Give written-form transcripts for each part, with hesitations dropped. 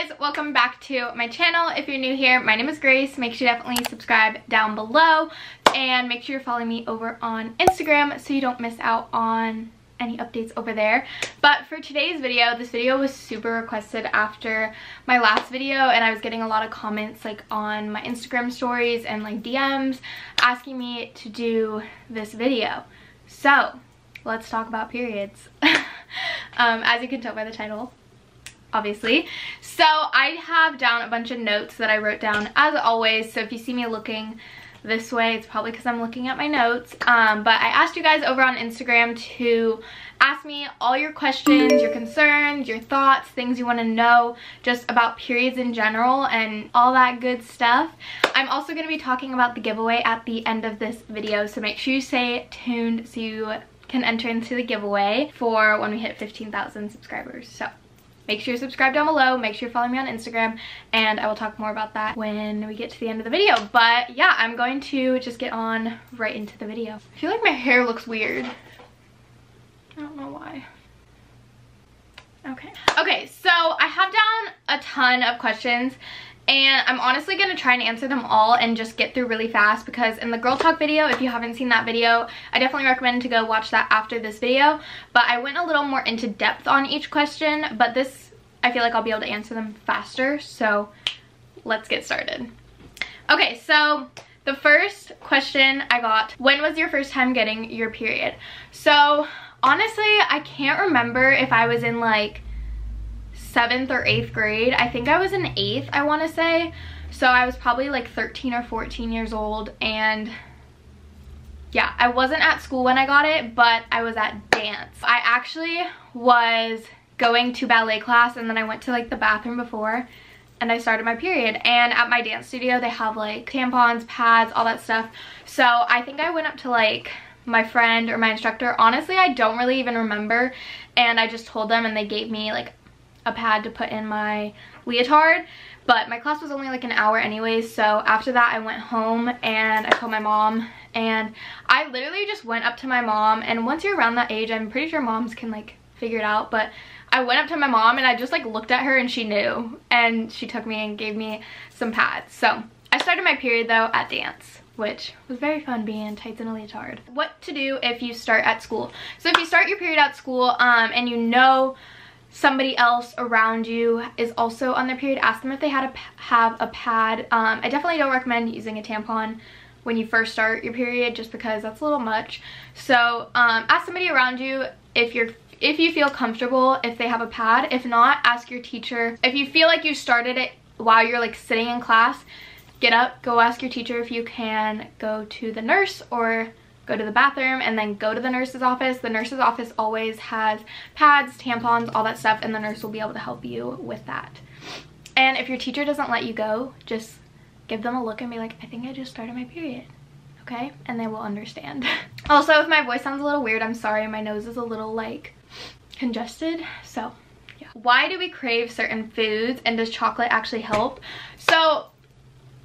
guys, welcome back to my channel. If you're new here, my name is Grace. Make sure you definitely subscribe down below and make sure you're following me over on Instagram so you don't miss out on any updates over there. But for today's video, this video was super requested after my last video, and I was getting a lot of comments like on my Instagram stories and like DMs asking me to do this video. So let's talk about periods. As you can tell by the title, obviously. So I have down a bunch of notes that I wrote down as always, so if you see me looking this way, it's probably because I'm looking at my notes. But I asked you guys over on Instagram to ask me all your questions, your concerns, your thoughts, things you want to know just about periods in general and all that good stuff. I'm also going to be talking about the giveaway at the end of this video, so make sure you stay tuned so you can enter into the giveaway for when we hit 15,000 subscribers. So make sure you subscribe down below, make sure you follow me on Instagram, and I will talk more about that when we get to the end of the video. But yeah, I'm going to just get on right into the video. I feel like my hair looks weird. I don't know why. Okay, so I have down a ton of questions, and I'm honestly going to try and answer them all and just get through really fast, because in the girl talk video, if you haven't seen that video, I definitely recommend to go watch that after this video. But I went a little more into depth on each question, but this, I feel like I'll be able to answer them faster, so let's get started. Okay, so the first question I got, when was your first time getting your period? So honestly, I can't remember if I was in like 7th or 8th grade. I think I was in 8th, I want to say. So I was probably like 13 or 14 years old, and yeah, I wasn't at school when I got it, but I was at dance. I actually was going to ballet class, and then I went to like the bathroom before and I started my period. And at my dance studio they have like tampons, pads, all that stuff. So I think I went up to like my friend or my instructor. Honestly, I don't really even remember, and I just told them and they gave me like a pad to put in my leotard. But my class was only like an hour anyways, so after that I went home and I told my mom, and I literally just went up to my mom, and once you're around that age, I'm pretty sure moms can like figure it out, but I went up to my mom and I just like looked at her and she knew, and she took me and gave me some pads. So I started my period though at dance, which was very fun, being in tights and a leotard. What to do if you start at school. So if you start your period at school and you know somebody else around you is also on their period, ask them if they have a pad. I definitely don't recommend using a tampon when you first start your period, just because that's a little much. So ask somebody around you if you feel comfortable if they have a pad. If not, ask your teacher. If you feel like you started it while you're like sitting in class, get up, go ask your teacher if you can go to the nurse or go to the bathroom and then go to the nurse's office. The nurse's office always has pads, tampons, all that stuff, and the nurse will be able to help you with that. And if your teacher doesn't let you go, just give them a look and be like, I think I just started my period, okay? And they will understand. Also, if my voice sounds a little weird, I'm sorry. My nose is a little like congested, so yeah. Why do we crave certain foods, and does chocolate actually help? So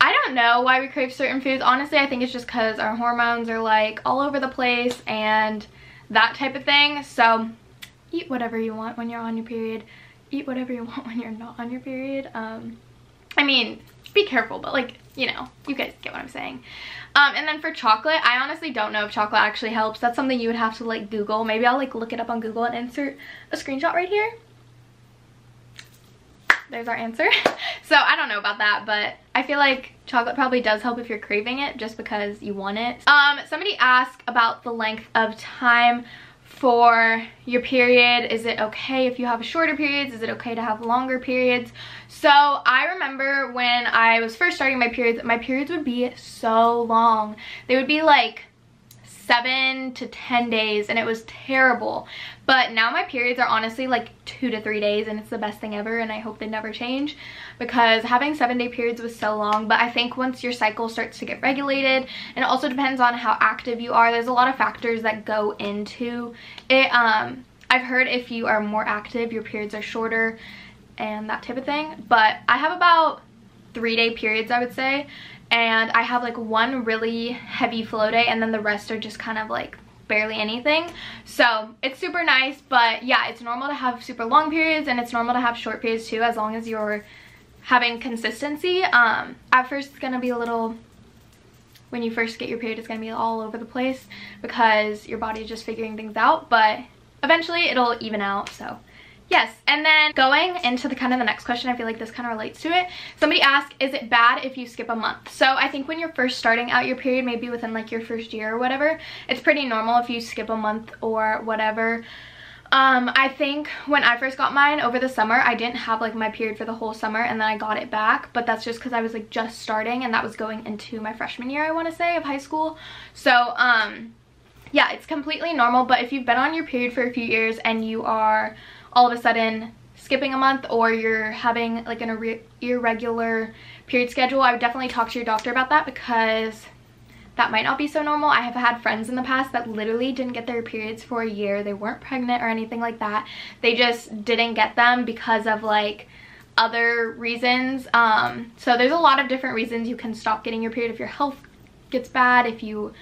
I don't know why we crave certain foods. Honestly, I think it's just because our hormones are like all over the place and that type of thing. So eat whatever you want when you're on your period. Eat whatever you want when you're not on your period. I mean, be careful, but like, you know, you guys get what I'm saying. And then for chocolate, I honestly don't know if chocolate actually helps. That's something you would have to like Google. Maybe I'll like look it up on Google and insert a screenshot right here. There's our answer. So I don't know about that, but I feel like chocolate probably does help if you're craving it, just because you want it. Somebody asked about the length of time for your period. Is it okay if you have shorter periods? Is it okay to have longer periods? So I remember when I was first starting my periods would be so long. They would be like 7 to 10 days, and it was terrible. But now my periods are honestly like 2 to 3 days, and it's the best thing ever, and I hope they never change, because having 7-day periods was so long. But I think once your cycle starts to get regulated, and it also depends on how active you are, there's a lot of factors that go into it. I've heard if you are more active, your periods are shorter and that type of thing. But I have about 3-day periods, I would say, and I have like one really heavy flow day, and then the rest are just kind of like barely anything. So it's super nice. But yeah, it's normal to have super long periods, and it's normal to have short periods too, as long as your having consistency. At first it's gonna be a little, when you first get your period, it's gonna be all over the place because your body is just figuring things out, but eventually it'll even out. So yes. And then going into the kind of the next question, I feel like this kind of relates to it. Somebody asked, is it bad if you skip a month? So I think when you're first starting out your period, maybe within like your first year or whatever, it's pretty normal if you skip a month or whatever. I think when I first got mine over the summer, I didn't have like my period for the whole summer, and then I got it back, but that's just because I was like just starting, and that was going into my freshman year, I want to say, of high school. So yeah, it's completely normal. But if you've been on your period for a few years and you are all of a sudden skipping a month, or you're having like an irregular period schedule, I would definitely talk to your doctor about that, because that might not be so normal. I have had friends in the past that literally didn't get their periods for a year. They weren't pregnant or anything like that. They just didn't get them because of like other reasons. So there's a lot of different reasons you can stop getting your period. If your health gets bad, if you,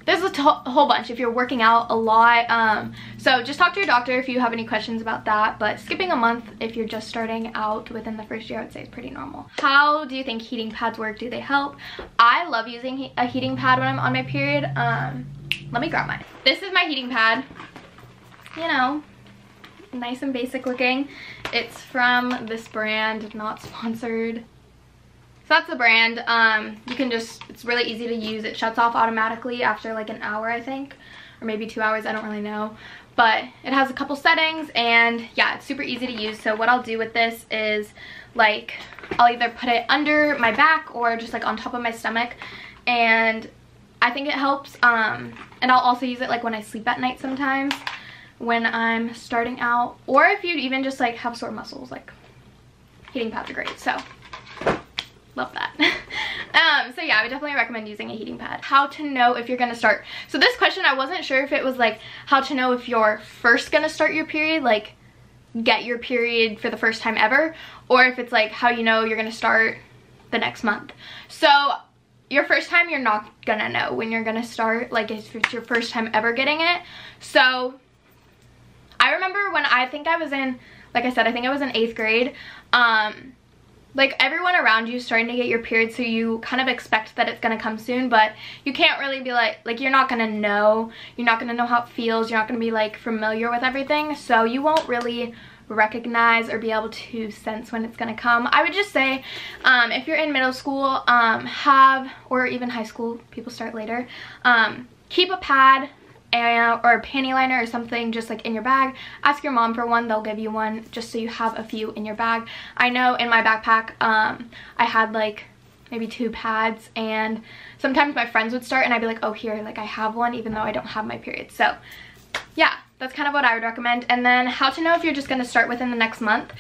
there's a whole bunch, if you're working out a lot. So just talk to your doctor if you have any questions about that. But skipping a month if you're just starting out within the first year, I would say is pretty normal. How do you think heating pads work? Do they help? I love using a heating pad when I'm on my period. Let me grab mine. This is my heating pad. You know, nice and basic looking. It's from this brand, not sponsored. So that's the brand. You can just, it's really easy to use. It shuts off automatically after like an hour, I think, or maybe 2 hours, I don't really know. But it has a couple settings, and yeah, it's super easy to use. So what I'll do with this is like, I'll either put it under my back or just like on top of my stomach, and I think it helps. And I'll also use it like when I sleep at night sometimes when I'm starting out, or if you even just like have sore muscles, like heating pads are great. So love that. So yeah, I would definitely recommend using a heating pad. How to know if you're gonna start. So this question, I wasn't sure if it was like how to know if you're first gonna start your period, like get your period for the first time ever, or if it's like how you know you're gonna start the next month. So your first time, you're not gonna know when you're gonna start, like if it's your first time ever getting it. So I remember when I think I was in, like I said, I think I was in 8th grade, like everyone around you is starting to get your period, so you kind of expect that it's gonna come soon, but you can't really be like you're not gonna know. You're not gonna know how it feels. You're not gonna be like familiar with everything, so you won't really recognize or be able to sense when it's gonna come. I would just say if you're in middle school, or even high school, people start later, keep a pad or a panty liner or something just like in your bag. Ask your mom for one, they'll give you one, just so you have a few in your bag. I know in my backpack I had like maybe 2 pads, and sometimes my friends would start and I'd be like, oh here, like I have one even though I don't have my period. So yeah, that's kind of what I would recommend. And then how to know if you're just going to start within the next month.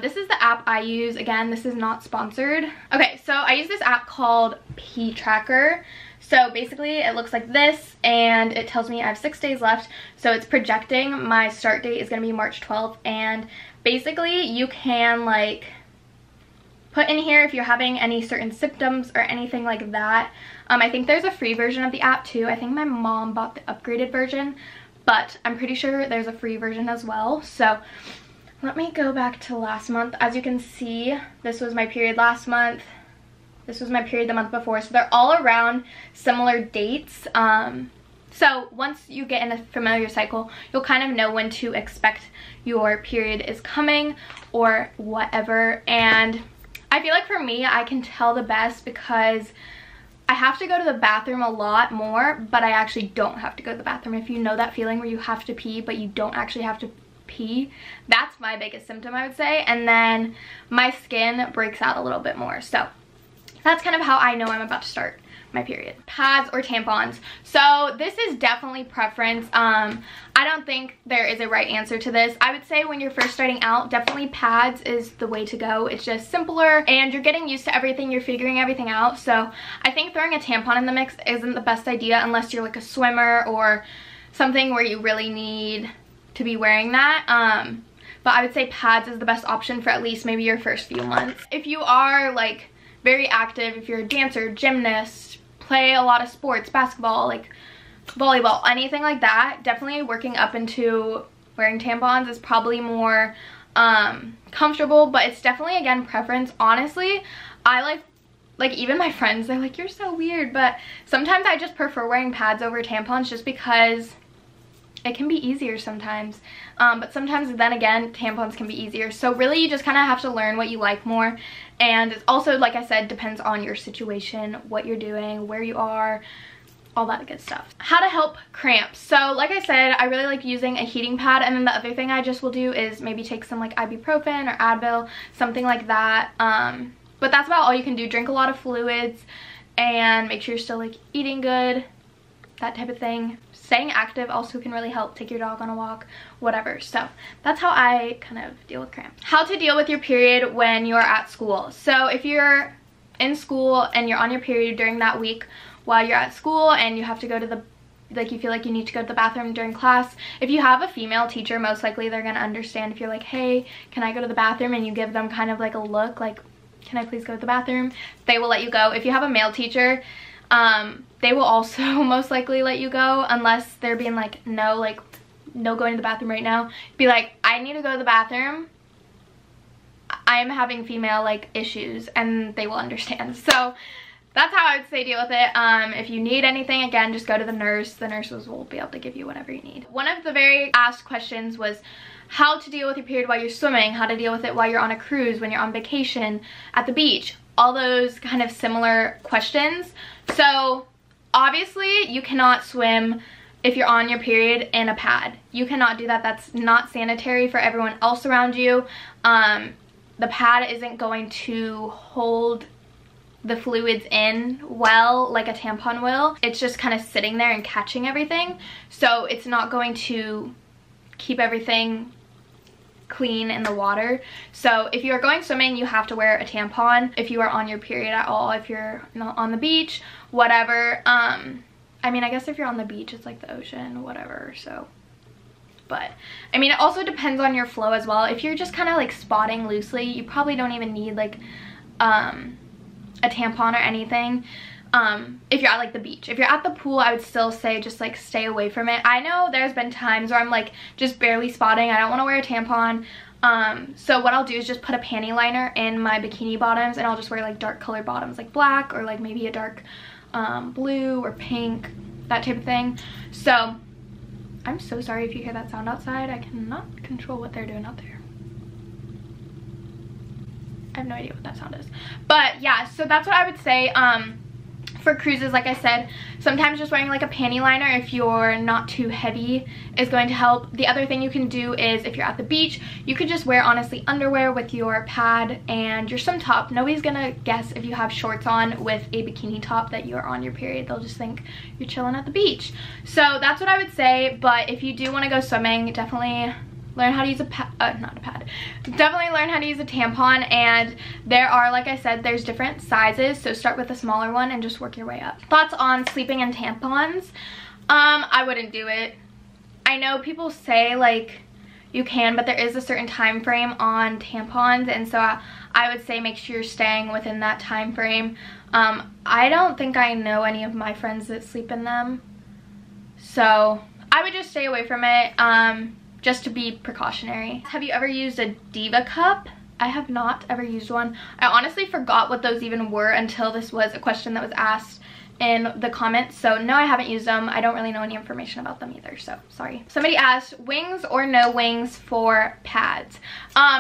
This is the app I use. Again, this is not sponsored. Okay, so I use this app called P Tracker. So basically it looks like this, and it tells me I have 6 days left. So it's projecting my start date is going to be March 12th. And basically you can like put in here if you're having any certain symptoms or anything like that. I think there's a free version of the app too. I think my mom bought the upgraded version, but I'm pretty sure there's a free version as well. So let me go back to last month. As you can see, this was my period last month. This was my period the month before. So they're all around similar dates. So once you get in a familiar cycle, you'll kind of know when to expect your period is coming or whatever. And I feel like for me, I can tell the best because I have to go to the bathroom a lot more, but I actually don't have to go to the bathroom. If you know that feeling where you have to pee, but you don't actually have to pee, that's my biggest symptom, I would say. And then my skin breaks out a little bit more. So that's kind of how I know I'm about to start my period. Pads or tampons. So this is definitely preference. I don't think there is a right answer to this. I would say when you're first starting out, definitely pads is the way to go. It's just simpler and you're getting used to everything. You're figuring everything out. So I think throwing a tampon in the mix isn't the best idea unless you're like a swimmer or something where you really need to be wearing that. But I would say pads is the best option for at least maybe your first few months. If you are like very active, if you're a dancer, gymnast, play a lot of sports, basketball, like volleyball, anything like that, definitely working up into wearing tampons is probably more comfortable, but it's definitely, again, preference. Honestly, I like even my friends, they're like, you're so weird, but sometimes I just prefer wearing pads over tampons just because it can be easier sometimes. But sometimes, then again, tampons can be easier. So really, you just kind of have to learn what you like more. And it's also, like I said, depends on your situation, what you're doing, where you are, all that good stuff. How to help cramps. So like I said, I really like using a heating pad, and then the other thing I just will do is maybe take some like ibuprofen or Advil, something like that. But that's about all you can do. Drink a lot of fluids and make sure you're still like eating good, that type of thing. Staying active also can really help. Take your dog on a walk, whatever. So that's how I kind of deal with cramps. How to deal with your period when you're at school. So if you're in school and you're on your period during that week while you're at school and you have to go to the, like, you feel like you need to go to the bathroom during class, if you have a female teacher, most likely they're gonna understand if you're like, hey, can I go to the bathroom, and you give them kind of like a look like, can I please go to the bathroom, they will let you go. If you have a male teacher, they will also most likely let you go, unless they're being like, no going to the bathroom right now. Be like, I need to go to the bathroom, I am having female like issues, and they will understand. So that's how I would say deal with it. If you need anything, again, just go to the nurse. The nurses will be able to give you whatever you need. One of the very asked questions was how to deal with your period while you're swimming, how to deal with it while you're on a cruise, when you're on vacation, at the beach, all those kind of similar questions. So obviously you cannot swim if you're on your period in a pad. You cannot do that. That's not sanitary for everyone else around you. The pad isn't going to hold the fluids in well like a tampon will. It's just kind of sitting there and catching everything. So it's not going to keep everything clean in the water. So if you are going swimming, you have to wear a tampon if you are on your period at all. If you're not on the beach, whatever. I mean, I guess if you're on the beach, it's like the ocean, whatever. So, but I mean, it also depends on your flow as well. If you're just kind of like spotting loosely, you probably don't even need like a tampon or anything. If you're at like the beach. If you're at the pool, I would still say just like stay away from it. I know there's been times where I'm like just barely spotting, I don't want to wear a tampon, so what I'll do is just put a panty liner in my bikini bottoms, and I'll just wear like dark colored bottoms, like black or like maybe a dark blue or pink, that type of thing. So I'm so sorry if you hear that sound outside. I cannot control what they're doing out there. I have no idea what that sound is. But yeah, so that's what I would say. For cruises, like I said, sometimes just wearing like a panty liner if you're not too heavy is going to help. The other thing you can do is if you're at the beach, you could just wear honestly underwear with your pad and your swim top. Nobody's gonna guess if you have shorts on with a bikini top that you're on your period. They'll just think you're chilling at the beach. So that's what I would say. But if you do want to go swimming, definitely learn how to use a definitely learn how to use a tampon. And there are, like I said, there's different sizes, so start with a smaller one and just work your way up. Thoughts on sleeping in tampons? I wouldn't do it. I know people say like you can, but there is a certain time frame on tampons, and so I would say make sure you're staying within that time frame. I don't think I know any of my friends that sleep in them, so I would just stay away from it. Just to be precautionary. Have you ever used a Diva Cup? I have not ever used one. I honestly forgot what those even were until this was a question that was asked in the comments. So no, I haven't used them. I don't really know any information about them either, so sorry. Somebody asked, wings or no wings for pads?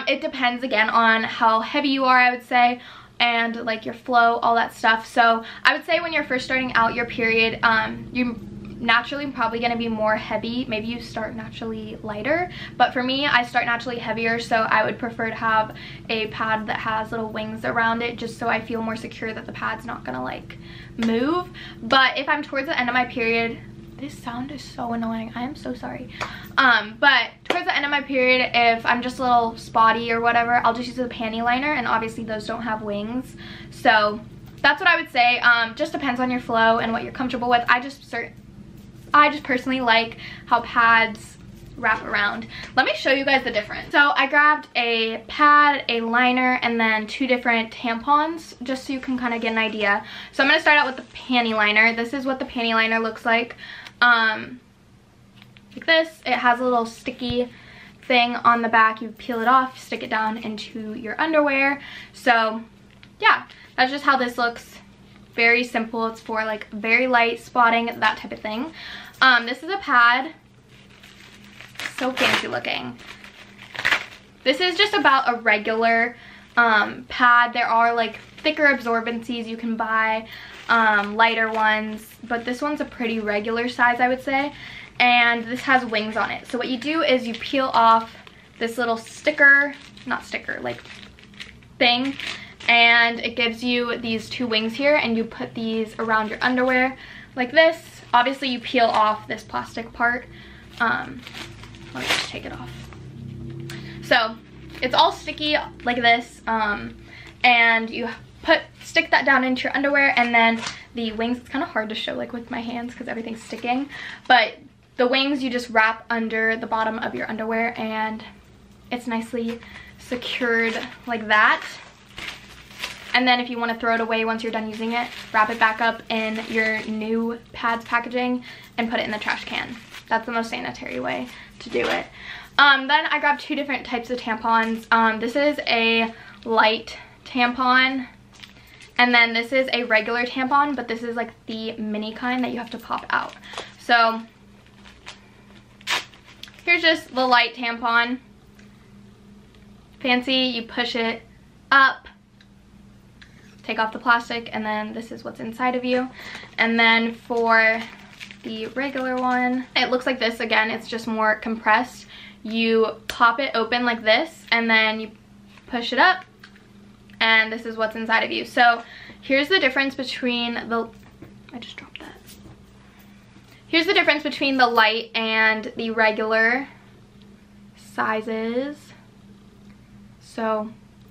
It depends again on how heavy you are, I would say, and like your flow, all that stuff. So I would say when you're first starting out your period, you naturally probably going to be more heavy. Maybe you start naturally lighter, but for me, I start naturally heavier, so I would prefer to have a pad that has little wings around it, just so I feel more secure that the pad's not gonna like move. But if I'm towards the end of my period, this sound is so annoying, I am so sorry, but towards the end of my period, if I'm just a little spotty or whatever, I'll just use a panty liner, and obviously those don't have wings. So that's what I would say. Just depends on your flow and what you're comfortable with. I just personally like how pads wrap around. Let me show you guys the difference. So I grabbed a pad, a liner, and then 2 different tampons, just so you can kind of get an idea. So I'm going to start out with the panty liner. This is what the panty liner looks like. Like this. It has a little sticky thing on the back. You peel it off, stick it down into your underwear. So yeah, that's just how this looks. Very simple. It's for like very light spotting, that type of thing. This is a pad. So fancy looking. This is just about a regular pad. There are like thicker absorbencies you can buy, lighter ones, but this one's a pretty regular size, I would say. And this has wings on it. So what you do is you peel off this little sticker, not sticker, like thing, and it gives you these two wings here, and you put these around your underwear like this. Obviously you peel off this plastic part. Let me just take it off. So it's all sticky like this, and you stick that down into your underwear, and then the wings, it's kind of hard to show like with my hands because everything's sticking, but the wings you just wrap under the bottom of your underwear, and it's nicely secured like that. And then if you want to throw it away once you're done using it, wrap it back up in your new pads packaging and put it in the trash can. That's the most sanitary way to do it. Then I grabbed two different types of tampons. This is a light tampon, and then this is a regular tampon, but this is like the mini kind that you have to pop out. So here's just the light tampon. Fancy, you push it up, take off the plastic, and then this is what's inside of you. And then for the regular one, it looks like this. Again, it's just more compressed. You pop it open like this, and then you push it up, and this is what's inside of you. So here's the difference between the, I just dropped that. Here's the difference between the light and the regular sizes. So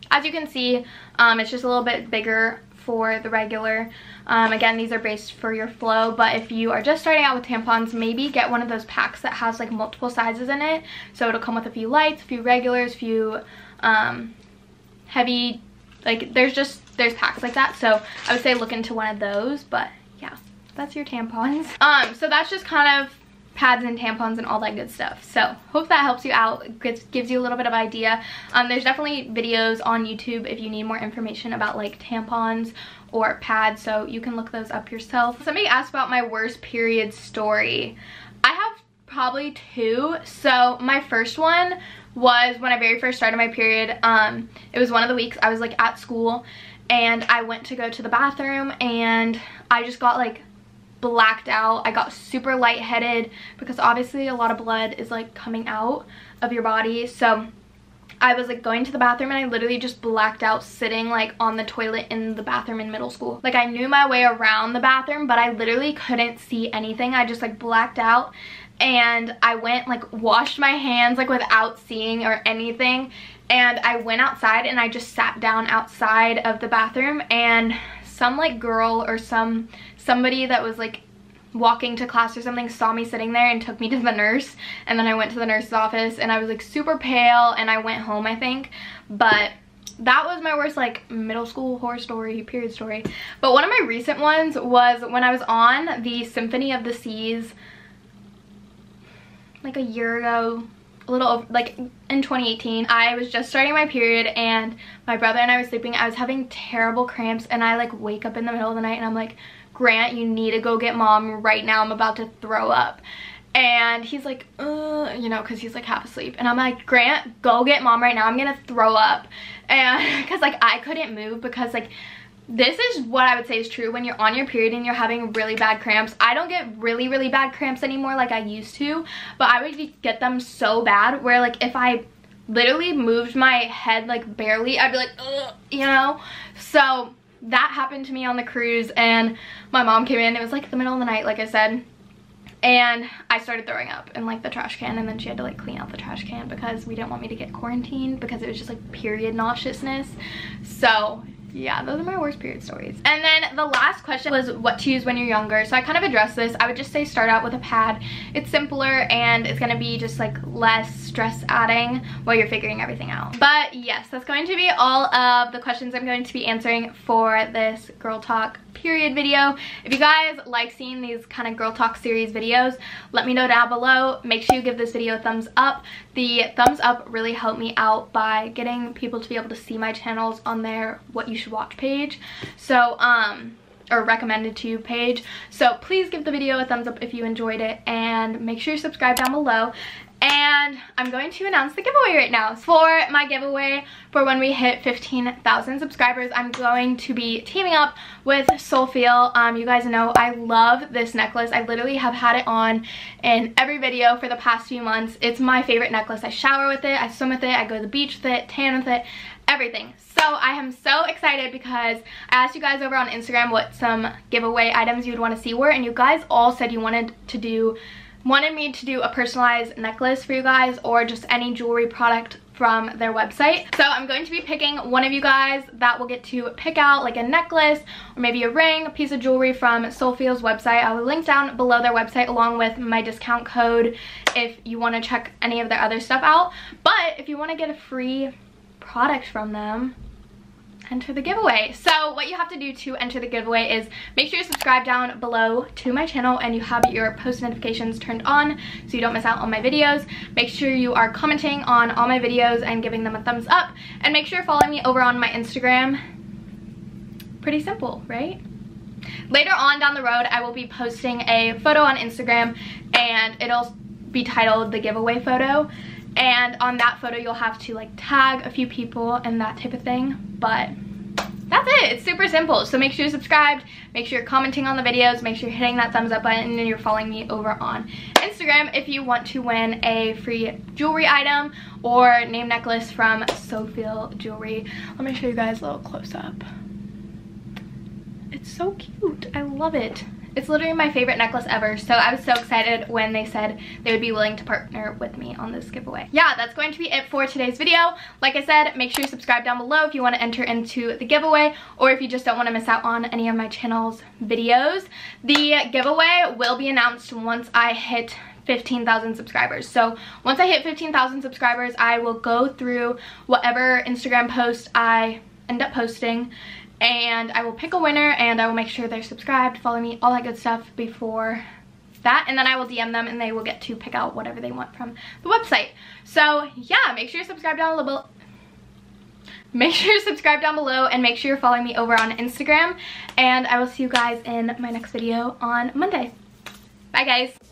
as you can see, it's just a little bit bigger for the regular. Again, these are based for your flow, but if you are just starting out with tampons, maybe get one of those packs that has like multiple sizes in it. So it'll come with a few lights, a few regulars, a few heavy, like there's packs like that. So I would say look into one of those, but yeah, that's your tampons. So that's just kind of pads and tampons and all that good stuff. So hope that helps you out, gives you a little bit of idea. There's definitely videos on YouTube if you need more information about like tampons or pads, so you can look those up yourself. Somebody asked about my worst period story. I have probably two. So my first one was when I very first started my period. It was one of the weeks I was like at school, and I went to go to the bathroom, and I just got like blacked out. I got super lightheaded because obviously a lot of blood is like coming out of your body. So I was like going to the bathroom, and I literally just blacked out sitting like on the toilet in the bathroom in middle school. Like I knew my way around the bathroom, but I literally couldn't see anything. I just like blacked out, and I went like washed my hands like without seeing or anything, and I went outside and I just sat down outside of the bathroom, and some like girl or somebody that was like walking to class or something saw me sitting there and took me to the nurse, and then I went to the nurse's office, and I was like super pale, and I went home, I think. But that was my worst like middle school horror story, period story. But one of my recent ones was when I was on the Symphony of the Seas like a year ago, a little over, like in 2018. I was just starting my period, and my brother and I were sleeping. I was having terrible cramps, and I like wake up in the middle of the night, and I'm like, Grant, you need to go get mom right now. I'm about to throw up. And he's like, you know, because he's like half asleep. And I'm like, Grant, go get mom right now. I'm gonna throw up. And because like I couldn't move, because like this is what I would say is true when you're on your period and you're having really bad cramps. I don't get really bad cramps anymore like I used to, but I would get them so bad where like if I literally moved my head like barely, I'd be like, ugh, you know. So that happened to me on the cruise, and my mom came in. It was like the middle of the night, like I said, and I started throwing up in like the trash can, and then she had to like clean out the trash can because we didn't want me to get quarantined because it was just like period nauseousness. So yeah, those are my worst period stories. And then the last question was what to use when you're younger. So I kind of addressed this. I would just say start out with a pad. It's simpler, and it's gonna be just like less stress adding while you're figuring everything out. But yes, that's going to be all of the questions I'm going to be answering for this Girl Talk period video. If you guys like seeing these kind of Girl Talk series videos, let me know down below. Make sure you give this video a thumbs up. the thumbs up really helped me out by getting people to be able to see my channels on their what you should watch page. So or recommended to you page. So please give the video a thumbs up if you enjoyed it, and make sure you subscribe down below. And I'm going to announce the giveaway right now. For my giveaway for when we hit 15,000 subscribers, I'm going to be teaming up with Soulful. You guys know I love this necklace. I literally have had it on in every video for the past few months. It's my favorite necklace. I shower with it, I swim with it, I go to the beach with it, tan with it, everything. So I am so excited because I asked you guys over on Instagram what some giveaway items you would want to see were, and you guys all said you wanted me to do a personalized necklace for you guys, or just any jewelry product from their website. So I'm going to be picking one of you guys that will get to pick out like a necklace or maybe a ring, a piece of jewelry from Soulful's website. I will link down below their website along with my discount code if you want to check any of their other stuff out. But if you want to get a free product from them, enter the giveaway. So what you have to do to enter the giveaway is make sure you subscribe down below to my channel and you have your post notifications turned on so you don't miss out on my videos. Make sure you are commenting on all my videos and giving them a thumbs up, and make sure you're following me over on my Instagram. Pretty simple, right? Later on down the road, I will be posting a photo on Instagram, and it'll be titled the giveaway photo. And on that photo, you'll have to like tag a few people and that type of thing. But that's it. It's super simple. So make sure you're subscribed, make sure you're commenting on the videos, make sure you're hitting that thumbs up button, and you're following me over on Instagram if you want to win a free jewelry item or name necklace from Soulful Jewelry. Let me show you guys a little close up. It's so cute. I love it. It's literally my favorite necklace ever, so I was so excited when they said they would be willing to partner with me on this giveaway. Yeah, that's going to be it for today's video. Like I said, make sure you subscribe down below if you want to enter into the giveaway, or if you just don't want to miss out on any of my channel's videos. The giveaway will be announced once I hit 15,000 subscribers. So once I hit 15,000 subscribers, I will go through whatever Instagram post I end up posting, and I will pick a winner, and I will make sure they're subscribed, follow me, all that good stuff before that, and then I will DM them and they will get to pick out whatever they want from the website. So yeah, make sure you subscribe down below. Make sure you subscribe down below, and make sure you're following me over on Instagram, and I will see you guys in my next video on Monday. Bye guys.